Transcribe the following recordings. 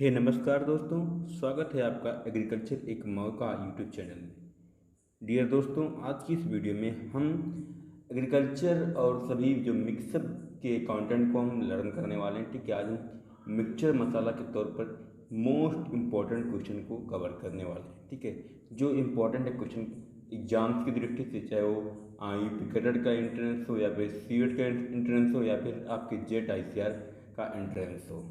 नमस्कार दोस्तों। स्वागत है आपका एग्रीकल्चर एक मौका यूट्यूब चैनल में। डियर दोस्तों, आज की इस वीडियो में हम एग्रीकल्चर और सभी जो मिक्सअप के कंटेंट को हम लर्न करने वाले हैं। ठीक है, आज हम मिक्सचर मसाला के तौर पर मोस्ट इम्पॉर्टेंट क्वेश्चन को कवर करने वाले हैं। ठीक है, जो इम्पोर्टेंट है क्वेश्चन एग्जाम्स की दृष्टि से, चाहे वो यूपी कैडेट का एंट्रेंस हो या फिर सीएट का एंट्रेंस हो या फिर आपके जेट आईसीआर का एंट्रेंस हो।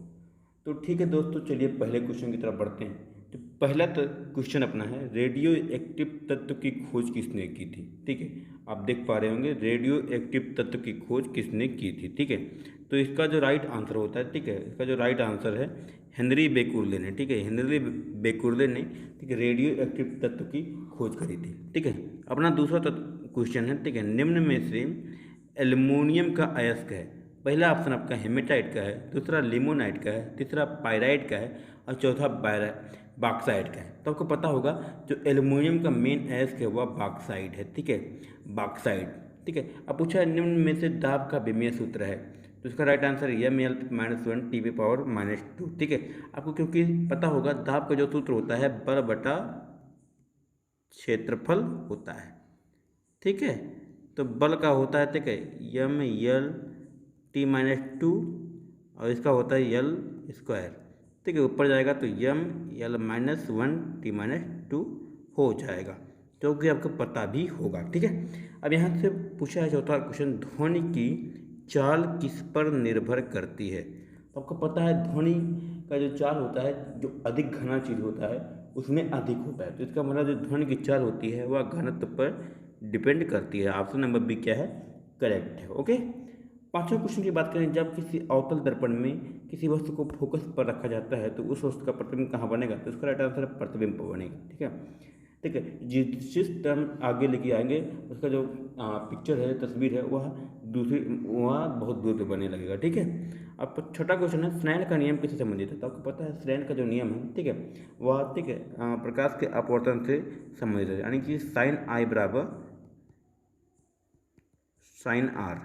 तो ठीक है दोस्तों, चलिए पहले क्वेश्चन की तरफ बढ़ते हैं। तो पहला क्वेश्चन अपना है, रेडियो एक्टिव तत्व की खोज किसने की थी। ठीक है, आप देख पा रहे होंगे रेडियो एक्टिव तत्व की खोज किसने की थी। ठीक है, तो इसका जो राइट आंसर होता है, ठीक है, इसका जो राइट आंसर है हेनरी बेकुरले ने। ठीक है, हेनरी बेकुरले ने, ठीक है, रेडियो एक्टिव तत्व की खोज करी थी। ठीक है, अपना दूसरा क्वेश्चन है, ठीक है, निम्न में से एल्युमिनियम का अयस्क है। पहला ऑप्शन आपका हेमेटाइट का है, दूसरा लिमोनाइट का है, तीसरा पायराइट का है और चौथा बॉक्साइट का है। तो आपको पता होगा जो एल्युमिनियम का मेन अयस्क है वह बॉक्साइट है। ठीक है, बॉक्साइट। ठीक है, अब पूछा है निम्न में से दाब का विमेय सूत्र है। तो इसका राइट आंसर Ml-1 T⁻²। ठीक है, आपको क्योंकि पता होगा दाब का जो सूत्र होता है बल बटा क्षेत्रफल होता है। ठीक है, तो बल का होता है, ठीक है, Ml T⁻² और इसका होता है L²। ठीक है, ऊपर जाएगा तो Ml-1 T⁻² हो जाएगा, जो कि आपको पता भी होगा। ठीक है, अब यहाँ से पूछा है चौथा क्वेश्चन, ध्वनि की चाल किस पर निर्भर करती है। तो आपको पता है ध्वनि का जो चाल होता है, जो अधिक घना चीज होता है उसमें अधिक होता है। तो इसका मतलब जो ध्वनि की चाल होती है वह घनत्व पर डिपेंड करती है। ऑप्शन नंबर बी क्या है, करेक्ट है। ओके, पांचवें क्वेश्चन की बात करें, जब किसी अवतल दर्पण में किसी वस्तु को फोकस पर रखा जाता है तो उस वस्तु का प्रतिबिंब कहाँ बनेगा। तो उसका राइट आंसर है प्रतिबिंब बनेगा। ठीक है, ठीक है, जिस टर्म आगे लेके आएंगे उसका जो पिक्चर है, तस्वीर है, वह दूसरी वह बहुत दूर पे बनने लगेगा। ठीक है, अब छठा क्वेश्चन है, स्नेल का नियम किससे संबंधित है। तो आपको पता है स्नेल का जो नियम है, ठीक है, वह, ठीक है, प्रकाश के अपवर्तन से संबंधित है, यानी कि साइन आई बराबर साइन आर,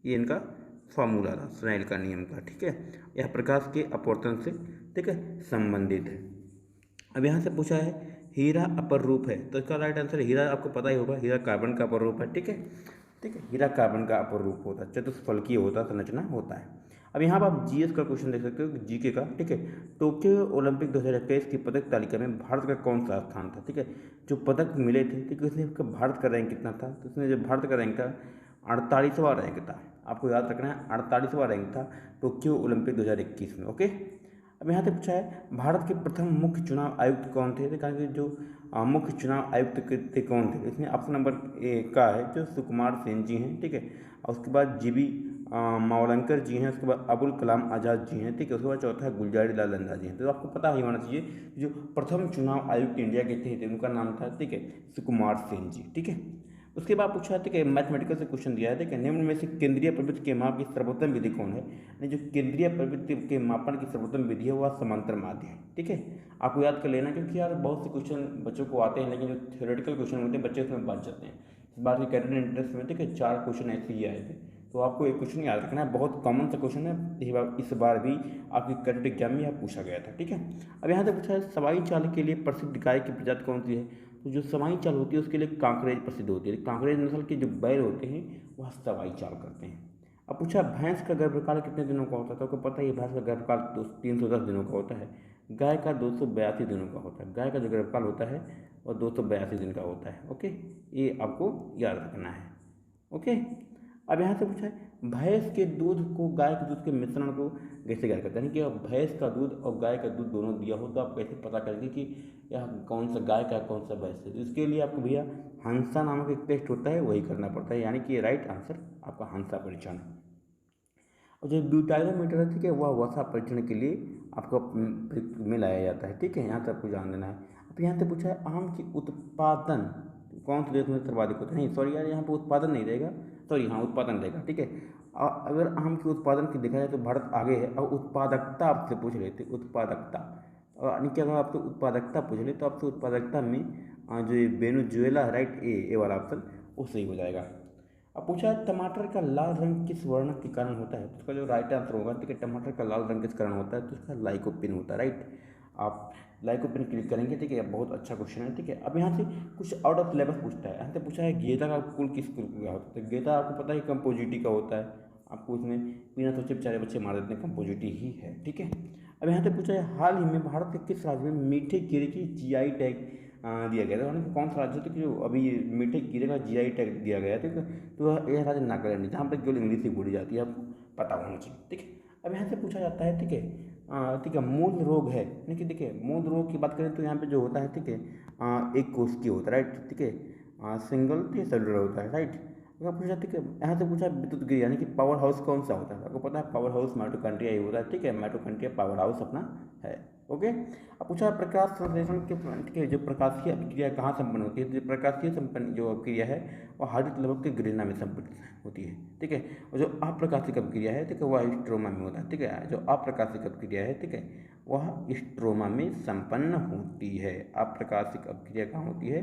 ये इनका फॉर्मूला था स्नेल का नियम का। ठीक है, यह प्रकाश के अपवर्तन से, ठीक है, संबंधित है। अब यहाँ से पूछा है हीरा अपर रूप है। तो इसका राइट आंसर हीरा, आपको पता ही होगा, हीरा कार्बन का अपर रूप है। ठीक है, ठीक है, हीरा कार्बन का अपर रूप होता है, चतुष्फलकीय होता है, संरचना होता है। अब यहाँ पर आप जीएस का क्वेश्चन देख सकते हो, जीके का। ठीक है, टोक्यो ओलंपिक 2021 की पदक तालिका में भारत का कौन सा स्थान था। ठीक है, जो पदक मिले थे, ठीक है, उसने भारत का रैंक कितना था। तो उसने जो भारत का रैंक था 48वां रैंक था। आपको याद रखना है 48वां रैंक था टोक्यो ओलंपिक 2021 में। ओके, अब यहाँ से पूछा है भारत के प्रथम मुख्य चुनाव आयुक्त कौन थे। तो कहा कि जो मुख्य चुनाव आयुक्त थे कौन थे, इसमें ऑप्शन नंबर ए का है जो सुकुमार सेन जी हैं। ठीक है, और उसके बाद जीबी मावलंकर जी हैं, उसके बाद अबुल कलाम आज़ाद जी हैं। ठीक है, उसके बाद चौथा है गुलजारी लाल नंदा जी हैं। तो आपको पता ही होना चाहिए जो प्रथम चुनाव आयुक्त इंडिया के थे उनका नाम था, ठीक है, सुकुमार सेन जी। ठीक है, उसके बाद पूछा है कि मैथमेटिकल से क्वेश्चन दिया है, ठीक है, निम्न में से केंद्रीय प्रवृत्ति के माप की सर्वोत्तम विधि कौन है। यानी जो केंद्रीय प्रवृत्ति के मापन की सर्वोत्तम विधि है वह समांतर माध्य है। ठीक है, आपको याद कर लेना, क्योंकि यार बहुत से क्वेश्चन बच्चों को आते हैं लेकिन जो थ्योरेटिकल क्वेश्चन होते हैं बच्चे उसमें बच जाते हैं। इस बार के कैडेट इंट्रेंस में, ठीक है, 4 क्वेश्चन ऐसे ही आए थे। तो आपको एक क्वेश्चन याद रखना है, बहुत कॉमन सा क्वेश्चन है, इस बार भी आपकी कैडेट एग्जाम में यह पूछा गया था। ठीक है, अब यहाँ से पूछा है सवाई चाल के लिए प्रसिद्ध गाय की प्रजाति कौन सी है। तो जो सवाई चाल होती है उसके लिए कांकरेज प्रसिद्ध होती है। कांकरेज नस्ल के जो बैल होते हैं वह सवाई चाल करते हैं। अब पूछा भैंस का गर्भकाल कितने दिनों का होता है। तो आपको पता है भैंस का गर्भकाल 310 दिनों का होता है। गाय का 282 दिनों का होता है। गाय का जो गर्भकाल होता है वह 282 दिन का होता है। ओके, ये आपको याद रखना है। ओके, अब यहाँ से पूछा है भैंस के दूध को गाय के दूध के मिश्रण को कैसे ज्ञात करते हैं कि भैंस का दूध और गाय का दूध दोनों दिया हो तो आप कैसे पता करेंगे कि यह कौन सा गाय का कौन सा भैंस है। तो इसके लिए आपको भैया हंसा नामक एक टेस्ट होता है, वही करना पड़ता है, यानी कि राइट आंसर आपका हंसा परीक्षण है। और जो ब्यूटाइलोमीटर है, ठीक है, वह वसा परीक्षण के लिए आपको में लाया जाता है। ठीक है, यहाँ तक आपको जान देना है। अब यहाँ से पूछा है आम की उत्पादन कौन से देश में सर्वाधिक होता है। नहीं सॉरी यार, यहाँ पे उत्पादन नहीं रहेगा, सॉरी, हाँ उत्पादन रहेगा। ठीक है, अगर आम के उत्पादन की देखा जाए तो भारत आगे है। और उत्पादकता आपसे पूछ रहे थे, उत्पादकता, और यानी कि अगर आपसे उत्पादकता पूछ ले तो आपसे उत्पादकता में जो ये वेनेजुएला है, राइट, ए वाला ऑप्शन वो सही हो जाएगा। अब पूछा है टमाटर का लाल रंग किस वर्ण के कारण होता है, तो उसका जो राइट आंसर होगा, ठीक है, टमाटर का लाल रंग किस कारण होता है, तो उसका लाइकोपिन होता है, राइट। आप लाइकोपिन क्लिक करेंगे, ठीक है, बहुत अच्छा क्वेश्चन है, ठीक है। अब यहाँ से कुछ आउट ऑफ सिलेबस पूछता है, यहाँ से पूछा है गेंदा का कुल किस कुल का होता है, तो गेंदा आपको पता है कंपोजिटी का होता है, आपको इसमें बिना सोचे बेचारे बच्चे मार देते हैं, कंपोजिटी ही है, ठीक है। अब यहाँ से पूछा है हाल ही में भारत के किस राज्य में मीठे कीड़े की जीआई टैग दिया गया था, यानी कौन सा राज्य था कि जो अभी ये मीठे कीड़े का जीआई टैग दिया गया है, ठीक है, तो यह राज्य नागालैंड, जहाँ पर केवल इंग्लिश ही बोली जाती है, आपको पता होना चाहिए, ठीक है। अब यहाँ से पूछा जाता है, ठीक है, ठीक है, मूल रोग है, यानी कि देखिए मूल रोग की बात करें तो यहाँ पे जो होता है, ठीक है, एक कोशिकीय होता है, राइट, ठीक है, सिंगल सेलुलर होता है, राइट। अगर पूछा, ठीक है, यहाँ से पूछा विद्युत गृह यानी कि पावर हाउस कौन सा होता है, आपको पता है पावर हाउस माइटोकॉन्ड्रिया ही होता है, ठीक है, माइटोकॉन्ड्रिया पावर हाउस अपना है, ओके। अब पूछा प्रकाश संश्लेषण के जो प्रकाशीय अभिक्रिया कहाँ संपन्न होती है, तो जो प्रकाशीय संपन्न जो अभिक्रिया है वो हरित लवक के गिरना में संपन्न होती है, ठीक है। और जो अप्रकाशिक अभिक्रिया है, ठीक है, वह स्ट्रोमा में होता है, ठीक है, जो अप्रकाशिक अभिक्रिया है, ठीक है, वह स्ट्रोमा में संपन्न होती है। अप्रकाशिक अभिक्रिया कहाँ होती है,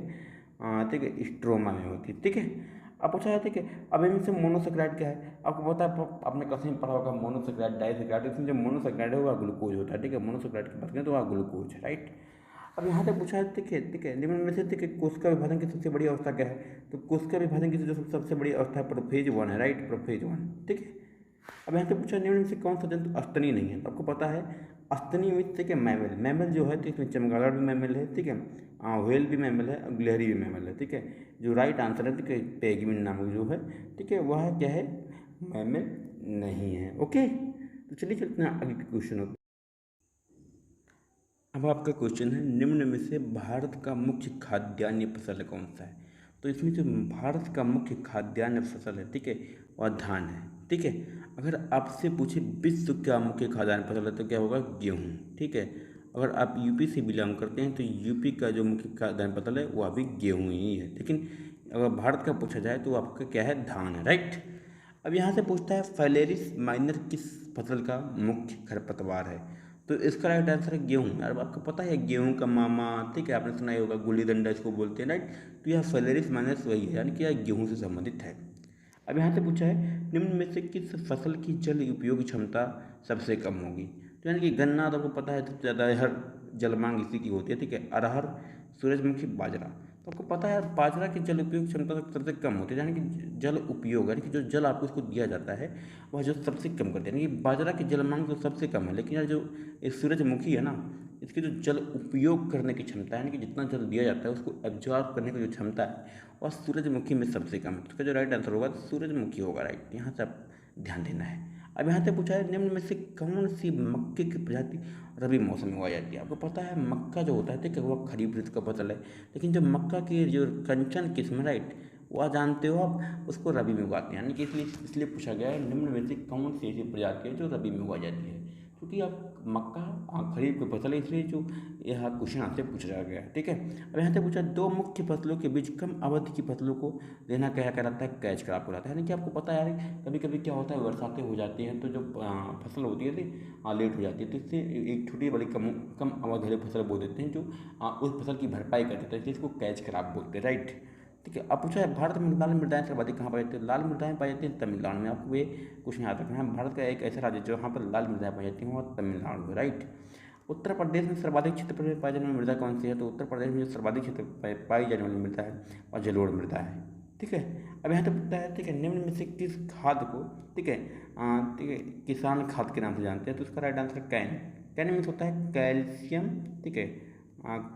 ठीक है, स्ट्रोमा में होती है, ठीक है। अब पूछा है, ठीक है, अब इनमें से मोनोसेक्राइड क्या है, आपको पता है, आपने कहीं में पढ़ा होगा मोनोसेक्राइड डाइसेक्राइड, इसमें जो मोनोसेक्राइड है वह ग्लूकोज होता है, ठीक है, मोनोसेक्राइड की बात करें तो वह ग्लूकोज है, राइट। अब यहाँ से पूछा है, ठीक है, ठीक है, निम्न में से ठीक है कोशिका विभाजन की सबसे बड़ी अवस्था क्या है, तो कोशिका विभाजन की जो सबसे बड़ी अवस्था है प्रोफेज 1 है, राइट, प्रोफेज 1, ठीक है। अब यहाँ से पूछा निम्न में से कौन सा जंतु स्तनी नहीं है, तो आपको पता है स्तनी में, ठीक है, मैमल, मैमल जो है, ठीक है, चमगादड़ भी मैमल है, ठीक है, व्हेल भी मैमल है, और गिलहरी भी मैमल है, ठीक है। जो राइट आंसर है, ठीक है, पेंगुइन नामक जो है, ठीक है, वह क्या है, मैमल नहीं है, ओके। तो चलिए चलते हैं आगे के क्वेश्चन। अब आपका क्वेश्चन है निम्न में से भारत का मुख्य खाद्यान्न फसल कौन सा है, तो इसमें जो भारत का मुख्य खाद्यान्न फसल है, ठीक है, वह धान है, ठीक है। अगर आपसे पूछे विश्व का मुख्य खाद्यान्न फसल है तो क्या होगा, गेहूँ, ठीक है। अगर आप यूपी से बिलोंग करते हैं तो यूपी का जो मुख्य खाद्यान्न फसल है वह भी गेहूँ ही है, लेकिन अगर भारत का पूछा जाए तो आपका क्या है, धान है, राइट। अब यहाँ से पूछता है फाइलेरिस माइनर किस फसल का मुख्य खरपतवार है, तो इसका राइट आंसर है गेहूँ। यार आपको पता है गेहूँ का मामा, ठीक है, आपने सुना ही होगा गुल्ली डंडा इसको बोलते हैं, राइट। तो यह फाइलेरिस माइनस वही है, यानी कि यह गेहूँ से संबंधित है। अब यहाँ से पूछा है निम्न में से किस फसल की जल उपयोग क्षमता सबसे कम होगी, तो यानी कि गन्ना तो आपको पता है सबसे ज़्यादा हर जल मांग इसी की होती है, ठीक है, अरहर, सूरजमुखी, बाजरा, तो आपको पता है बाजरा की जल उपयोग क्षमता सबसे कम होती है, यानी कि जल उपयोग यानी कि जो जल आपको इसको दिया जाता है वह जो सबसे कम करते हैं, यानी कि बाजरा की जल मांग तो सबसे कम है, लेकिन यार जो ये सूरजमुखी है ना, इसकी जो जल उपयोग करने की क्षमता है, यानी कि जितना जल दिया जाता है उसको एब्जॉर्ब करने की जो क्षमता है वह सूरजमुखी में सबसे कम है, तो इसका जो राइट आंसर होगा सूरजमुखी होगा, राइट। यहाँ से आप ध्यान देना है। अब यहाँ से पूछा है निम्न में से कौन सी मक्के की प्रजाति रबी मौसम में उगाई जाती है, आपको पता है मक्का जो होता है, ठीक है, वह खरीफ ऋतु का फसल है, लेकिन जो मक्का की जो कंचन किस्म है, राइट, वह जानते हो आप, उसको रबी में उगाते हैं, यानी कि इसलिए पूछा गया है निम्न में से कौन सी ऐसी प्रजाति है जो रबी में उगाई जाती है, क्योंकि आप मक्का खरीफ की फसल है, इसलिए जो यह क्वेश्चन आपसे पूछा गया है, ठीक है। अब यहाँ से पूछा दो मुख्य फसलों के बीच कम अवधि की फसलों को लेना क्या कहलाता है, कैच क्रॉप कहलाता है, यानी कि आपको पता है यार कभी कभी क्या होता है बरसातें हो जाती हैं तो जो फसल होती है लेट हो जाती है, तो इससे एक छोटी बड़ी कम कम अवधि वाली फसल बोल देते हैं जो उस फसल की भरपाई कर देते हैं, इसलिए इसको कैच क्रॉप बोलते हैं, राइट, ठीक है। अब पूछा है भारत में लाल मृदाएं सर्वाधिक कहाँ पाई जाती है, लाल मृदाएं पाई जाती हैं तमिलनाडु में, आपको ये क्वेश्चन याद रखना है, भारत का एक ऐसा राज्य जो यहाँ पर लाल मृदाएं पाई जाती हैं वह तमिलनाडु है, राइट। उत्तर प्रदेश में सर्वाधिक क्षेत्रफल में पाई जाने वाली मृदा कौन सी है, तो उत्तर प्रदेश में जो सर्वाधिक क्षेत्र पाई जाने वाली मृदा है वह जलोढ़ मृदा है, ठीक है। अब यहाँ तक पूछता है, ठीक है, निम्न में से किस खाद को, ठीक है, ठीक है, किसान खाद के नाम से जानते हैं, तो उसका right answer can, can means होता है कैल्शियम, ठीक है,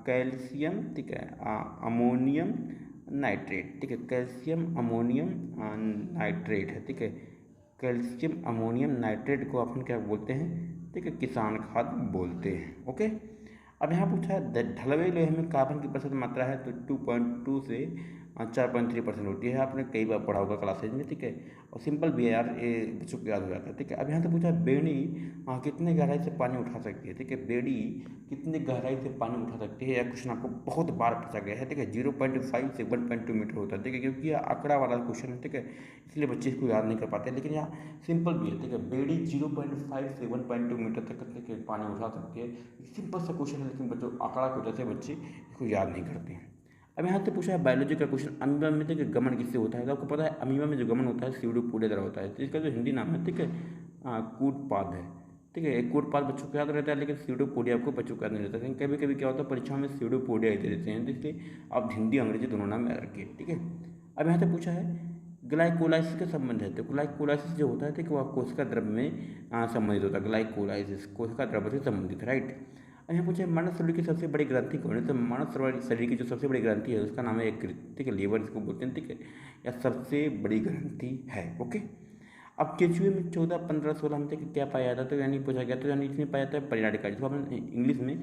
कैल्शियम, ठीक है, अमोनियम नाइट्रेट, ठीक है, कैल्शियम अमोनियम नाइट्रेट है, ठीक है, कैल्शियम अमोनियम नाइट्रेट को अपन क्या बोलते हैं, ठीक है, किसान खाद बोलते हैं, ओके। अब यहाँ पूछा है ढलवे लोहे में कार्बन की प्रतिशत मात्रा है, तो 2.2 से 4.3% होती है, आपने कई बार पढ़ा होगा क्लासेज में, ठीक है, और सिंपल भी है यार, ये बच्चों को याद हो जाता है, ठीक है। अब यहाँ से पूछा है बेड़ी कितने गहराई से पानी उठा सकती है, ठीक है, बेड़ी कितने गहराई से पानी उठा सकती है, यह क्वेश्चन आपको बहुत बार पूछा गया है, ठीक है, 0.5 से 1.2 मीटर होता है, ठीक है, क्योंकि यह आंकड़ा वाला क्वेश्चन है, ठीक है, इसलिए बच्चे इसको याद नहीं कर पाते, लेकिन यह सिंपल भी है, ठीक है, बेड़ी 0.5 से 1.2 मीटर तक के पानी उठा सकती है, सिंपल सा क्वेश्चन है, लेकिन बच्चों आंकड़ा की वजह से बच्चे इसको याद नहीं करते हैं। अब यहाँ से पूछा है बायोलॉजी का क्वेश्चन, अमीबा में देखिए गमन किससे होता है, तो आपको पता है अमीबा में जो गमन होता है सीडोपोडिया द्वारा होता है। तो इसका जो हिंदी नाम है, ठीक है, कूटपाद है। ठीक है, एक कूटपाद बच्चों को याद रहता है, लेकिन सीडोपोडिया को बच्चों को याद नहीं रहता। लेकिन कभी कभी क्या होता है परीक्षा में सीडोपोडिया ही दे देते हैं, तो इसलिए आप हिंदी अंग्रेजी दोनों नाम याद रखिए। ठीक है, अब यहाँ से पूछा है ग्लाइकोलाइसिस का संबंध है, तो ग्लाइकोलाइसिस जो होता है, ठीक है, वह कोशिका द्रव्य में संबंधित होता है। ग्लाइकोलाइसिस कोशिका द्रव्य से संबंधित, राइट। अब यहाँ पूछे मानव शरीर की सबसे बड़ी ग्रंथि कौन है, तो मानव शरीर की जो सबसे बड़ी ग्रंथि है उसका नाम है यकृत। ठीक है, लीवर इसको बोलते हैं। ठीक है, यह सबसे बड़ी ग्रंथि है। ओके, अब केचुए में 14, 15, 16 में तक क्या पाया जाता है, तो यानी पूछा गया, तो यानी इसमें पाया जाता है परिनाडिका, जिसको अपन इंग्लिश में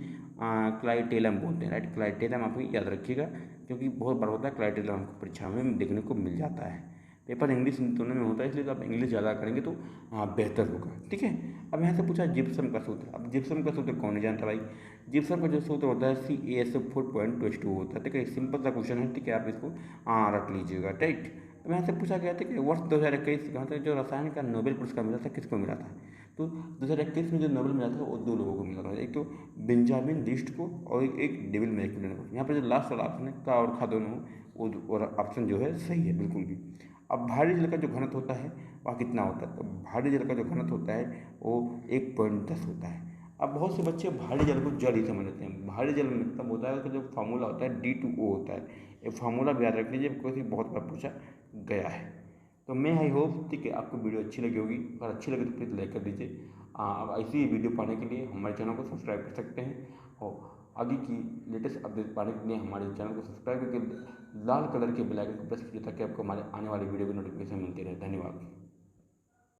क्लाइटेलम बोलते हैं, राइट। क्लाइटेलम आप याद रखिएगा, क्योंकि बहुत बार होता है क्लाइटेलम हमको परीक्षा में देखने को मिल जाता है। पेपर इंग्लिश दोनों में होता है, इसलिए तो आप इंग्लिश ज़्यादा करेंगे तो बेहतर होगा। ठीक है, अब यहाँ से पूछा जिप्सम का सूत्र। अब जिप्सम का सूत्र कौन नहीं जानता भाई। जिप्सम का जो सूत्र होता है CaSO4.2 होता है। ठीक है, सिंपल सा क्वेश्चन है। ठीक है, आप इसको रख लीजिएगा, राइट। अब यहाँ से पूछा गया था कि वर्ष 2021 यहाँ से जो रसायन का नोबेल पुरस्कार मिला था किसको मिला था, तो 2021 में जो नोबेल मिला था वो 2 लोगों को मिला था, एक तो बेंजामिन लिस्ट को और एक डेविड मैकमिलन को। यहाँ पर जो लास्ट वाला ऑप्शन है का और खा दोनों, वो ऑप्शन जो है सही है बिल्कुल भी। अब भारी जल का जो घनत्व होता है वह कितना होता है, तो भारी जल का जो घनत्व होता है वो 1.10 होता है। अब बहुत से बच्चे भारी जल को जल ही समझ लेते हैं। भारी जल में मतलब होता है उसका जो फार्मूला होता है D2O होता है। ये फार्मूला भी याद रख लीजिए, कोई बहुत बार पूछा गया है। तो मैं आई होप, ठीक है, आपको वीडियो अच्छी लगी होगी। अगर अच्छी लगी तो प्लीज़ लाइक कर दीजिए। अब ऐसी ही वीडियो पाने के लिए हमारे चैनल को सब्सक्राइब कर सकते हैं, और आगे की लेटेस्ट अपडेट पाने के लिए हमारे चैनल को सब्सक्राइब करके लाल कलर के बेल आइकन को प्रेस कीजिए, ताकि आपको हमारे आने वाली वीडियो की नोटिफिकेशन मिलती रहे। धन्यवाद।